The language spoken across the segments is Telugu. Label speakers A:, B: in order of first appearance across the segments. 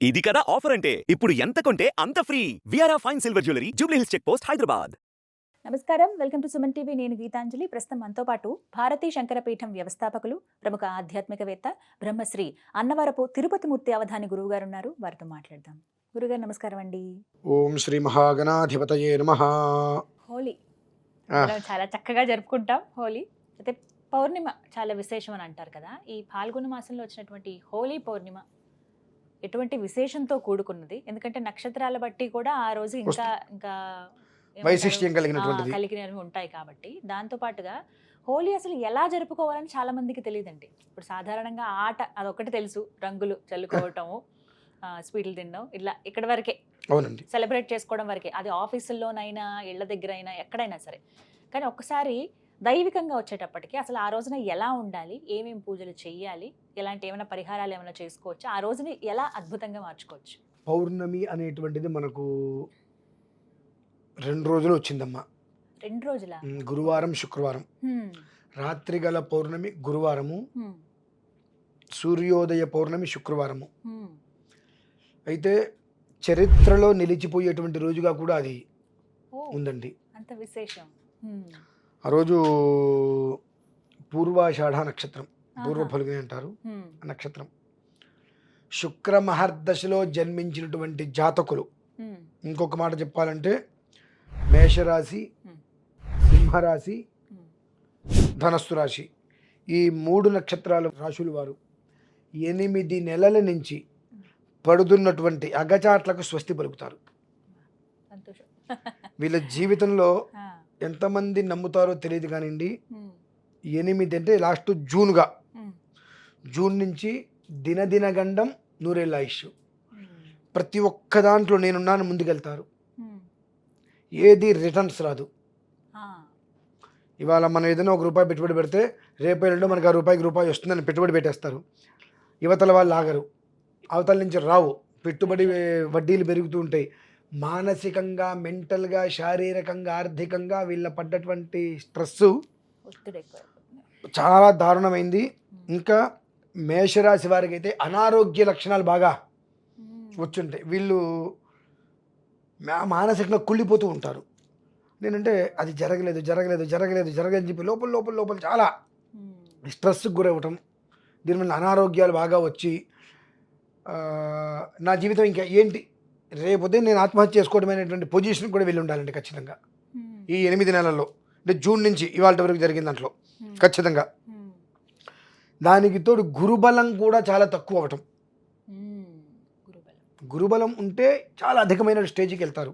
A: ఇది కదా ఆఫర్ అంటే ఇప్పుడు ఎంత కొంటే అంత ఫ్రీ. VRA fine silver jewellery Jubilee Hills check post Hyderabad.
B: నమస్కారం, వెల్కమ్ టు సుమన్ టీవీ. నేను గీతాంజలి. ప్రస్తుతం మనతో పాటు భారతీ శంకరపీఠం వ్యవస్థాపకులు, ప్రముఖ ఆధ్యాత్మికవేత్త, బ్రహ్మశ్రీ అన్నవరపు తిరుపతి మూర్తి అవధాని గురువు గారు ఉన్నారు. వారితో మాట్లాడదాం. గురుగారు నమస్కారం అండి.
C: ఓం శ్రీ మహాగణాధిపతయే నమః.
B: హోలీ మనం చాలా చక్కగా జరుపుకుంటాం. హోలీ అయితే పౌర్ణిమ చాలా విశేషం అని అంటారు కదా. ఈ ఫాల్గుణ మాసంలో వచ్చినటువంటి హోలీ పౌర్ణిమ ఎటువంటి విశేషంతో కూడుకున్నది? ఎందుకంటే నక్షత్రాల బట్టి కూడా ఆ రోజు ఇంకా ఇంకా
C: వైశిష్ట్యం కలిగినవి
B: ఉంటాయి కాబట్టి. దాంతో పాటుగా హోలీ అసలు ఎలా జరుపుకోవాలని చాలా మందికి తెలియదండి. ఇప్పుడు సాధారణంగా ఆట అదొకటి తెలుసు, రంగులు చల్లుకోవటము, స్వీట్లు తినడం, ఇట్లా ఇక్కడ వరకే సెలబ్రేట్ చేసుకోవడం వరకే. అది ఆఫీసుల్లోనైనా ఇళ్ల దగ్గర అయినా ఎక్కడైనా సరే. కానీ ఒక్కసారి దైవికంగా వచ్చేటప్పటికి అసలు ఆ రోజున ఎలా ఉండాలి, ఏమేమి పూజలు చేయాలి, ఎలాంటి ఏమైనా పరిహారాలు ఏమైనా చేసుకోవచ్చు, ఆ రోజుని ఎలా అద్భుతంగా మార్చుకోవచ్చు?
C: పౌర్ణమి అనేటువంటిది మనకు 2 రోజులు వచ్చిందమ్మా.
B: 2 రోజుల
C: గురువారం శుక్రవారం. రాత్రి గల పౌర్ణమి గురువారము, సూర్యోదయ పౌర్ణమి శుక్రవారము. అయితే చరిత్రలో నిలిచిపోయేటువంటి రోజుగా కూడా అది ఉందండి.
B: అంత విశేషం.
C: ఆ రోజు పూర్వాషాఢ నక్షత్రం, పూర్వ ఫల్గుని అంటారు నక్షత్రం. శుక్ర మహర్దశలో జన్మించినటువంటి జాతకులు, ఇంకొక మాట చెప్పాలంటే మేషరాశి, సింహరాశి, ధనస్సు రాశి, ఈ 3 నక్షత్రాల రాశుల వారు 8 నెలల నుంచి పడుతున్నటువంటి అగచాట్లకు స్వస్తి పలుకుతారు. వీళ్ళ జీవితంలో ఎంతమంది నమ్ముతారో తెలియదు కానివ్వండి, 8 అంటే లాస్ట్ జూన్ నుంచి దినదిన గండం 100 ఏళ్ళ ఆయుష్. ప్రతి ఒక్క దాంట్లో నేనున్నాను ముందుకెళ్తారు. ఏది రిటర్న్స్ రాదు. ఇవాళ మనం ఏదైనా ₹1 పెట్టుబడి పెడితే రేపు ఎల్లుండో మనకు ఆ రూపాయి వస్తుందని పెట్టుబడి పెట్టేస్తారు. యువతల వాళ్ళు ఆగరు, అవతల నుంచి రావు. పెట్టుబడి వడ్డీలు పెరుగుతూ ఉంటాయి. మానసికంగా, మెంటల్గా, శారీరకంగా, ఆర్థికంగా వీళ్ళ పడ్డటువంటి స్ట్రెస్ చాలా దారుణమైంది. ఇంకా మేషరాశి వారికి అయితే అనారోగ్య లక్షణాలు బాగా వచ్చుంటాయి. వీళ్ళు మానసికంగా కుళ్ళిపోతూ ఉంటారు. నేనంటే అది జరగలేదు అని చెప్పి లోపల చాలా స్ట్రెస్కి గురవటం, దీనివల్ల అనారోగ్యాలు బాగా వచ్చి నా జీవితం ఇంకా ఏంటి, రేపొద్దు నేను ఆత్మహత్య చేసుకోవడమైనటువంటి పొజిషన్ కూడా వెళ్ళి ఉండాలండి ఖచ్చితంగా. ఈ 8 నెలల్లో, అంటే జూన్ నుంచి ఇవాళ వరకు జరిగిన దాంట్లో ఖచ్చితంగా. దానికి తోడు గురుబలం కూడా చాలా తక్కువ అవటం. గురుబలం ఉంటే చాలా అధికమైన స్టేజ్కి వెళ్తారు.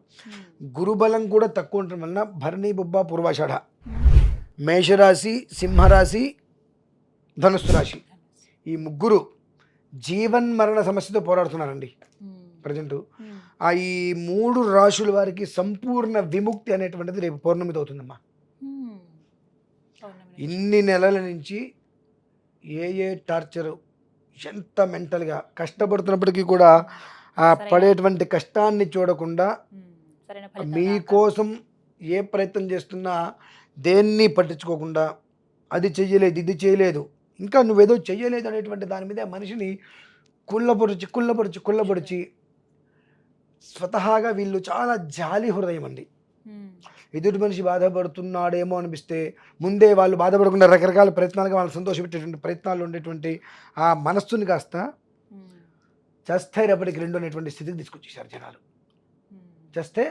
C: గురుబలం కూడా తక్కువ ఉండటం వలన భరణి, బొబ్బ, పూర్వాషాఢ, మేషరాశి, సింహరాశి, ధనుస్సు రాశి, ఈ 3 జీవన్మరణ సమస్యతో పోరాడుతున్నారండి ప్రజెంట్. ఈ 3 రాశుల వారికి సంపూర్ణ విముక్తి అనేటువంటిది రేపు పౌర్ణమితో అవుతుందమ్మా. ఇన్ని నెలల నుంచి ఏ టార్చరు, ఎంత మెంటల్గా కష్టపడుతున్నప్పటికీ కూడా ఆ పడేటువంటి కష్టాన్ని చూడకుండా, మీకోసం ఏ ప్రయత్నం చేస్తున్నా దేన్ని పట్టించుకోకుండా, అది చెయ్యలేదు, ఇది చేయలేదు, ఇంకా నువ్వేదో చెయ్యలేదు అనేటువంటి దాని మీద మనిషిని కుళ్ళపొడిచి స్వతహాగా వీళ్ళు చాలా జాలి హృదయం అండి. ఎదుటి మనిషి బాధపడుతున్నాడేమో అనిపిస్తే ముందే వాళ్ళు బాధపడకుండా రకరకాల ప్రయత్నాలుగా వాళ్ళు సంతోషపెట్టేటువంటి ప్రయత్నాలు ఉండేటువంటి ఆ మనస్సుని కాస్త చేస్తే రేపటికి 2 అనేటువంటి స్థితికి తీసుకొచ్చేసారు జనాలు. చేస్తే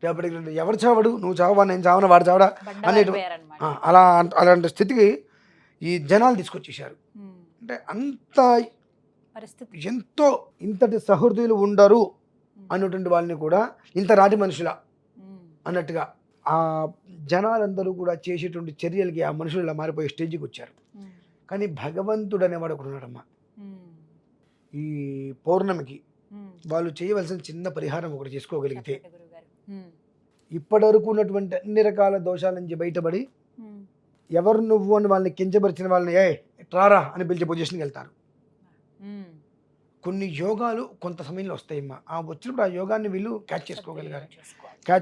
C: రేపటికి 2, ఎవరు చావడు, నువ్వు చావా, నేను చావన, వాడు చావడా అనేటువంటి అలాంటి స్థితికి ఈ జనాలు తీసుకొచ్చేసారు. అంటే అంత ఎంతో ఇంతటి సహృదయులు ఉండరు అన్నటువంటి వాళ్ళని కూడా ఇంత రాటి మనుషుల అన్నట్టుగా ఆ జనాలందరూ కూడా చేసేటువంటి చర్యలకి ఆ మనుషులు ఇలా మారిపోయే స్టేజ్కి వచ్చారు. కానీ భగవంతుడు అనేవాడు ఒకడు ఉన్నాడమ్మా. ఈ పౌర్ణమికి వాళ్ళు చేయవలసిన చిన్న పరిహారం ఒకటి చేసుకోగలిగితే ఇప్పటివరకు ఉన్నటువంటి అన్ని రకాల దోషాల నుంచి బయటపడి, ఎవరు నువ్వు అని వాళ్ళని కించపరిచిన వాళ్ళని ట్రారా అని పిలిచే పొజిషన్కి వెళ్తారు. కొన్ని యోగాలు కొంత సమయంలో వస్తాయమ్మా. ఆ వచ్చినప్పుడు ఆ యోగాన్ని వీళ్ళు క్యాచ్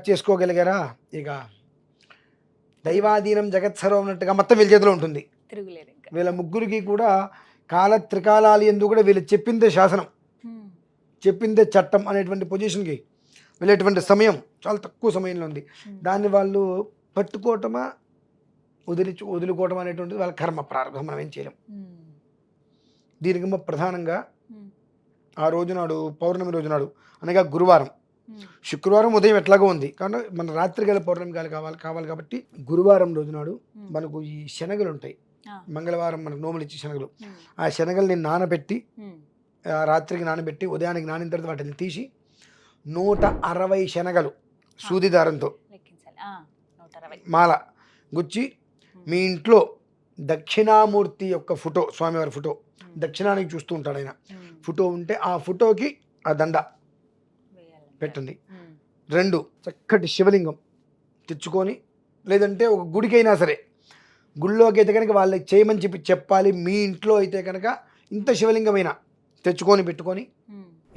C: చేసుకోగలిగారా ఇక దైవాధీనం జగత్సర్వం అన్నట్టుగా మొత్తం వీళ్ళ చేతిలో ఉంటుంది. వీళ్ళ 3కి కూడా కాల త్రికాలాలు ఎందుకు కూడా వీళ్ళు చెప్పిందే శాసనం. చెప్పిందే చట్టం అనేటువంటి పొజిషన్కి వెళ్ళేటువంటి సమయం చాలా తక్కువ సమయంలో ఉంది. దాన్ని వాళ్ళు పట్టుకోవటమా వదులుకోవటం అనేటువంటిది వాళ్ళ కర్మ ప్రారంభం, మనం ఏం చేయలేం. దీనికి ప్రధానంగా ఆ రోజునాడు పౌర్ణమి రోజునాడు అనగా గురువారం, శుక్రవారం ఉదయం ఎట్లాగో ఉంది కానీ మన రాత్రి గల పౌర్ణమి కావాలి కాబట్టి గురువారం రోజునాడు మనకు ఈ శనగలు ఉంటాయి. మంగళవారం మనకు నోములు ఇచ్చే శనగలు, ఆ శనగల్ని నానబెట్టి రాత్రికి నానబెట్టి ఉదయానికి నానిన తర్వాత వాటిని తీసి 160 శనగలు సూది దారంతో మాల గుచ్చి మీ ఇంట్లో దక్షిణామూర్తి యొక్క ఫోటో, స్వామివారి ఫోటో దక్షిణానికి చూస్తూ ఉంటాడు ఆయన, ఫోటో ఉంటే ఆ ఫోటోకి ఆ దండ పెట్టండి. 2 చక్కటి శివలింగం తెచ్చుకొని, లేదంటే ఒక గుడికైనా సరే, గుళ్ళోకి అయితే కనుక వాళ్ళకి చేయమని చెప్పాలి. మీ ఇంట్లో అయితే కనుక ఇంత శివలింగమైనా తెచ్చుకొని పెట్టుకొని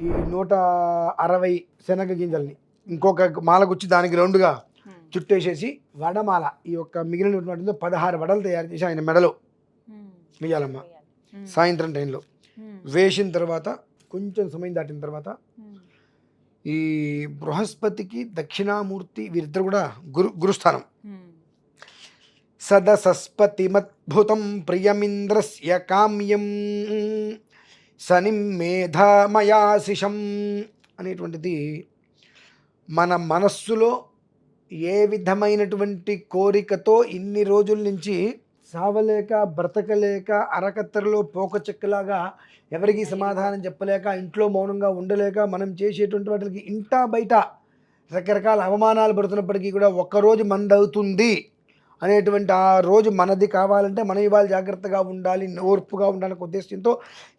C: ఈ 160 శనగ గింజల్ని ఇంకొక మాల గుచ్చి దానికి 2గా చుట్టేసేసి వడమాల ఈ యొక్క మిగిలిన 16 వడలు తయారు చేసి ఆయన మెడలో వేయాలమ్మ. సాయంత్రం టైంలో వేసిన తర్వాత కొంచెం సమయం దాటిన తర్వాత ఈ బృహస్పతికి దక్షిణామూర్తి వీరిద్దరు కూడా గురుస్థానం. సదసస్పతిమద్భుతం ప్రియమింద్రస్య కామ్యం శనిం మేధామయాశిషం అనేటువంటిది మన మనస్సులో ఏ విధమైనటువంటి కోరికతో ఇన్ని రోజుల నుంచి సావలేక బ్రతకలేక అరకత్తరలో పోకచెక్కలాగా ఎవరికి సమాధానం చెప్పలేక ఇంట్లో మౌనంగా ఉండలేక మనం చేసేటువంటి వాటికి ఇంటా బయట రకరకాల అవమానాలు పడుతున్నప్పటికీ కూడా ఒక్కరోజు మనదవుతుంది అనేటువంటి ఆ రోజు మనది కావాలంటే మనం ఇవాళ జాగ్రత్తగా ఉండాలి, ఓర్పుగా ఉండాలనే ఉద్దేశంతో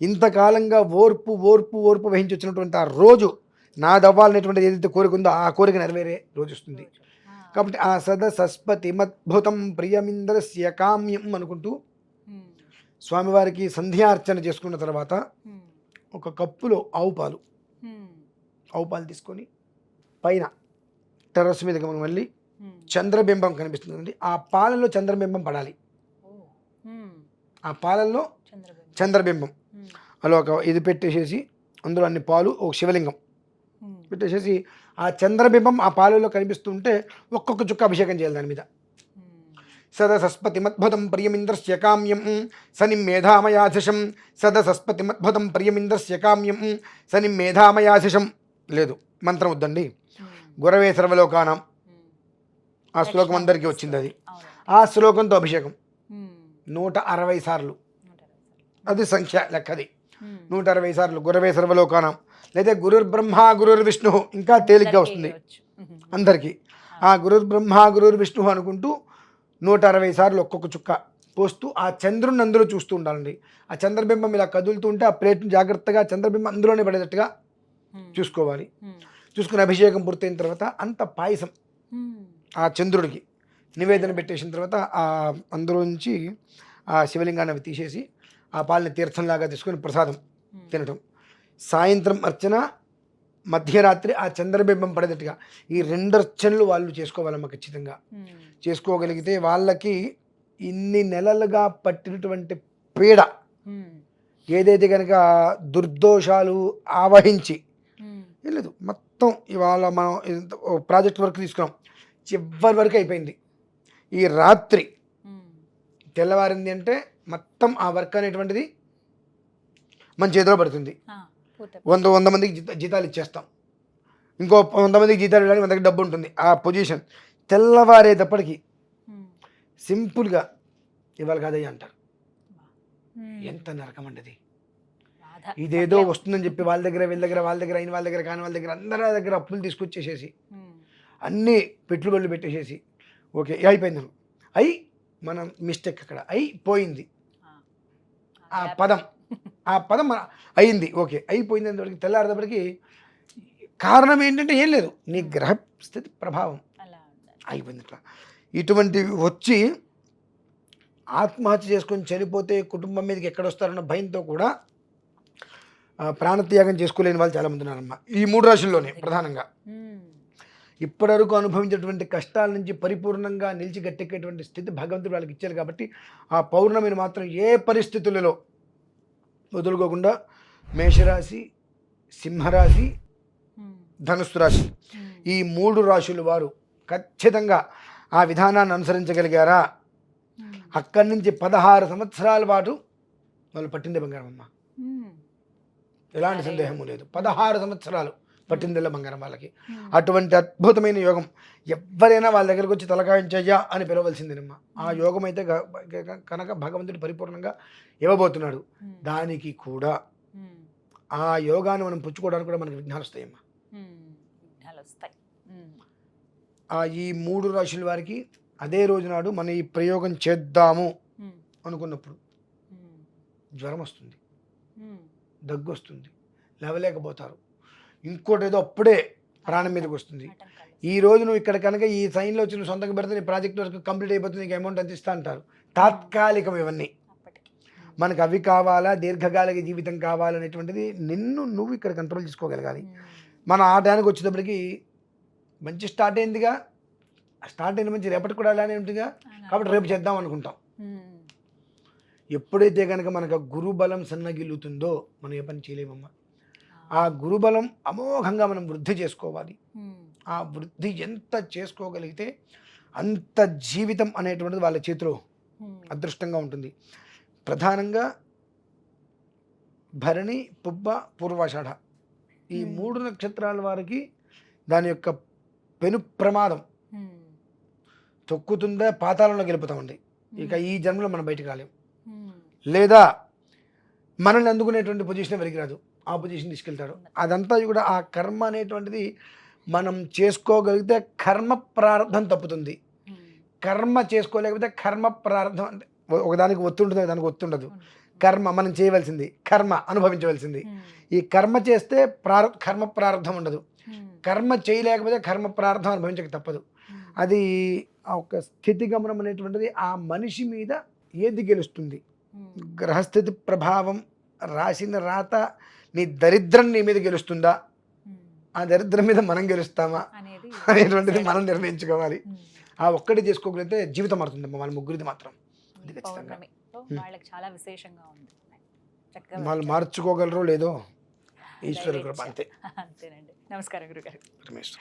C: ఇంతకాలంగా ఓర్పు వహించి వచ్చినటువంటి ఆ రోజు నాదవ్వాలనేటువంటిది ఏదైతే కోరిక ఉందో ఆ కోరిక నెరవేరే రోజు వస్తుంది. కాబట్టి ఆ సదసస్పతిమద్భుతం ప్రియమింద్రస్య కామ్యం అనుకుంటూ స్వామివారికి సంధ్యార్చన చేసుకున్న తర్వాత ఒక కప్పులో ఆవు పాలు తీసుకొని పైన టెర్రస్ మీదకి మనం వెళ్ళి చంద్రబింబం కనిపిస్తుందండి, ఆ పాలలో చంద్రబింబం పడాలి. ఆ పాలల్లో చంద్రబింబం అలా ఒక ఇది పెట్టేసేసి అందులో అన్ని పాలు ఒక శివలింగం పెట్టేసేసి ఆ చంద్రబింబం ఆ పాలలో కనిపిస్తుంటే ఒక్కొక్క చుక్క అభిషేకం చేయాలి దాని మీద. సదసస్పతిమద్భుతం ప్రియమింద్రస్య కామ్యం శనిం మేధామయాశిషం, సదసస్పతిమద్భుతం ప్రియమింద్రస్య కామ్యం శనిం మేధామయాశిషం. లేదు మంత్రం వద్దండి, గురవే సర్వలోకానాం ఆ శ్లోకం అందరికీ వచ్చింది. అది ఆ శ్లోకంతో అభిషేకం 160 సార్లు, అది సంఖ్య లెక్కది. 160 సార్లు గురవే సర్వలోకానాం, లేదా గురుర్బ్రహ్మ గురుర్విష్ణు ఇంకా తేలిగ్గా వస్తుంది అందరికీ. ఆ గురుర్బ్రహ్మ గురుర్విష్ణు అనుకుంటూ 160 సార్లు ఒక్కొక్క చుక్క పోస్తూ ఆ చంద్రుని అందులో చూస్తూ ఉండాలండి. ఆ చంద్రబింబం ఇలా కదులుతూ ఉంటే ఆ ప్లేట్ను జాగ్రత్తగా చంద్రబింబం అందులోనే పడేటట్టుగా చూసుకోవాలి. చూసుకుని అభిషేకం పూర్తయిన తర్వాత అంత పాయసం ఆ చంద్రుడికి నివేదన పెట్టేసిన తర్వాత ఆ అందులో నుంచి ఆ శివలింగాన్ని అవి తీసేసి ఆ పాలని తీర్థంలాగా తీసుకొని ప్రసాదం తినటం. సాయంత్రం అర్చన, మధ్యరాత్రి ఆ చంద్రబింబం పడేటట్టుగా ఈ 2 అర్చనలు వాళ్ళు చేసుకోవాలమ్మా. ఖచ్చితంగా చేసుకోగలిగితే వాళ్ళకి ఇన్ని నెలలుగా పట్టినటువంటి పీడ ఏదైతే కనుక దుర్దోషాలు ఆవహించి లేదు మొత్తం ఇవాళ మనం ప్రాజెక్ట్ వర్క్ తీసుకున్నాం, చివరి వరకు అయిపోయింది. ఈ రాత్రి తెల్లవారింది అంటే మొత్తం ఆ వర్క్ అనేటువంటిది మన చేతిలో పడుతుంది. 100 మందికి జీతాలు ఇచ్చేస్తాం, ఇంకో 100 మందికి జీతాలు ఇవ్వడానికి మన దగ్గర డబ్బు ఉంటుంది. ఆ పొజిషన్ తెల్లవారేటప్పటికి సింపుల్గా ఇవాళ కాదయ్య అంటారు. ఎంత నరకం అండి అది. ఇదేదో వస్తుందని చెప్పి వాళ్ళ దగ్గర వీళ్ళ దగ్గర అయిన వాళ్ళ దగ్గర కాని వాళ్ళ దగ్గర అందరి దగ్గర అప్పులు తీసుకొచ్చేసేసి అన్నీ పెట్టుబడులు పెట్టేసేసి ఓకే అయిపోయింది అయి మనం మిస్టేక్ అక్కడ అయిపోయింది. ఆ పదం అయింది ఓకే అయిపోయింది అనేప్పటికి తెల్లారేటప్పటికి కారణం ఏంటంటే ఏం లేదు, నీ గ్రహ స్థితి ప్రభావం అయిపోయింది. అట్లా ఇటువంటివి వచ్చి ఆత్మహత్య చేసుకొని చనిపోతే కుటుంబం మీదకి ఎక్కడొస్తారన్న భయంతో కూడా ప్రాణత్యాగం చేసుకోలేని వాళ్ళు చాలామంది ఉన్నారమ్మా. ఈ 3 రాశుల్లోనే ప్రధానంగా ఇప్పటివరకు అనుభవించేటువంటి కష్టాల నుంచి పరిపూర్ణంగా నిలిచి గట్టెక్కేటువంటి స్థితి భగవంతుడు వాళ్ళకి ఇచ్చారు. కాబట్టి ఆ పౌర్ణమిని మాత్రం ఏ పరిస్థితులలో వదులుకోకుండా మేషరాశి, సింహరాశి,
B: ఉమ్,
C: ధనుస్సు రాశి,
B: ఉమ్,
C: ఈ 3 రాశుల వారు ఖచ్చితంగా ఆ విధానాన్ని అనుసరించగలిగారా
B: ఉమ్,
C: అక్కడి నుంచి 16 సంవత్సరాల పాటు వాళ్ళు పట్టిందే బంగారం అమ్మ.
B: ఉమ్,
C: ఎలాంటి
B: అరే.
C: సందేహము లేదు. 16 సంవత్సరాలు పట్టిందెల్ల బంగారం వాళ్ళకి.
B: ఉమ్,
C: అటువంటి అద్భుతమైన యోగం ఎవరైనా వాళ్ళ దగ్గరకు వచ్చి తలకాయించయ్యా అని పిలవలసిందేనమ్మ. ఆ యోగం అయితే కనుక భగవంతుడు పరిపూర్ణంగా ఇవ్వబోతున్నాడు.
B: ఉమ్,
C: దానికి కూడా
B: ఉమ్,
C: ఆ యోగాన్ని మనం పుచ్చుకోవడానికి కూడా మనకి విఘ్నాలు వస్తాయమ్మా.
B: ఉమ్, విఘ్నాలు వస్తాయి. ఉమ్,
C: ఈ 3 రాశుల వారికి అదే రోజు నాడు మనం ఈ ప్రయోగం చేద్దాము
B: ఉమ్,
C: అనుకున్నప్పుడు
B: ఉమ్,
C: జ్వరం వస్తుంది,
B: ఉమ్,
C: దగ్గు వస్తుంది, లేవలేకపోతారు. ఇంకోటి ఏదో అప్పుడే ప్రాణం మీదకి వస్తుంది.
B: ఆటంకాలు.
C: ఈ రోజు నువ్వు ఇక్కడ కనుక ఈ సైన్లో వచ్చి నువ్వు సొంతంగా పెడితే నీ ప్రాజెక్ట్ వర్క్ కంప్లీట్ అయిపోతుంది, నీకు అమౌంట్ అంత ఇస్తా అంటారు. తాత్కాలికం ఇవన్నీ.
B: అప్పటికి.
C: మనకు అవి కావాలా, దీర్ఘకాలిక జీవితం కావాలనేటువంటిది నువ్వు ఇక్కడ కంట్రోల్ చేసుకోగలగాలి.
B: ఉమ్,
C: మన ఆ టైంకి వచ్చేటప్పటికి మంచి స్టార్ట్ అయిందిగా, స్టార్ట్ అయిన మంచి రేపటి కూడా అలానే ఉంటుందిగా, కాబట్టి రేపు చేద్దాం అనుకుంటాం.
B: ఉమ్,
C: ఎప్పుడైతే కనుక మనకు గురుబలం సన్నగిల్లుతుందో మనం ఏ పని చేయలేమమ్మా. ఆ గురుబలం అమోఘంగా మనం వృద్ధి చేసుకోవాలి.
B: ఉమ్,
C: ఆ వృద్ధి ఎంత చేసుకోగలిగితే అంత జీవితం అనేటువంటిది వాళ్ళ చేతిలో
B: ఉమ్,
C: అదృష్టంగా ఉంటుంది. ప్రధానంగా భరణి, పుబ్బ, పూర్వాషాఢ ఈ 3 నక్షత్రాల వారికి దాని యొక్క పెను ప్రమాదం
B: ఉమ్,
C: తొక్కుతుందా పాతాళంలో గెలుపుతామండి. ఇక ఈ జన్మలో మనం బయటకు రాలేం,
B: ఉమ్,
C: లేదా మనల్ని అందుకునేటువంటి పొజిషన్ ఎవరికి రాదు, ఆ పొజిషన్ తీసుకెళ్తాడు. అదంతా కూడా ఆ కర్మ అనేటువంటిది మనం చేసుకోగలిగితే కర్మ ప్రారంధం తప్పుతుంది.
B: ఉమ్,
C: కర్మ చేసుకోలేకపోతే కర్మ ప్రారంధం అంటే ఒకదానికి ఒత్తు ఉంటుంది, ఒకదానికి ఒత్తు ఉండదు.
B: ఉమ్,
C: కర్మ మనం చేయవలసింది, కర్మ అనుభవించవలసింది.
B: ఉమ్,
C: ఈ కర్మ చేస్తే కర్మ ప్రారంధం ఉండదు.
B: ఉమ్,
C: కర్మ చేయలేకపోతే కర్మ ప్రారంధం అనుభవించక తప్పదు.
B: ఉమ్,
C: అది ఆ ఒక స్థితిగమనం అనేటువంటిది ఆ మనిషి మీద ఏది గెలుస్తుంది.
B: ఉమ్,
C: గ్రహస్థితి ప్రభావం రాసిన రాత నీ దరిద్రం నీ మీద గెలుస్తుందా,
B: ఉమ్,
C: ఆ దరిద్రం మీద మనం గెలుస్తామా
B: అనేది
C: అనేటువంటిది మనం నిర్ణయించుకోవాలి.
B: ఉమ్,
C: ఆ ఒక్కటి చేసుకోగలిగితే జీవితం మారుతుందమ్మా వాళ్ళ ముగ్గురిది మాత్రం. అది ఖచ్చితంగా
B: పౌర్ణమితో వాళ్ళకి చాలా విశేషంగా ఉంది. చక్కగా
C: వాళ్ళు
B: వివరించారు.
C: మార్చుకోగలరో లేదో ఈశ్వరు కృప
B: దైవేచ్ఛ.
C: అంతే.
B: అంతేనండి. నమస్కారం గురుగారు.
C: రమేష్.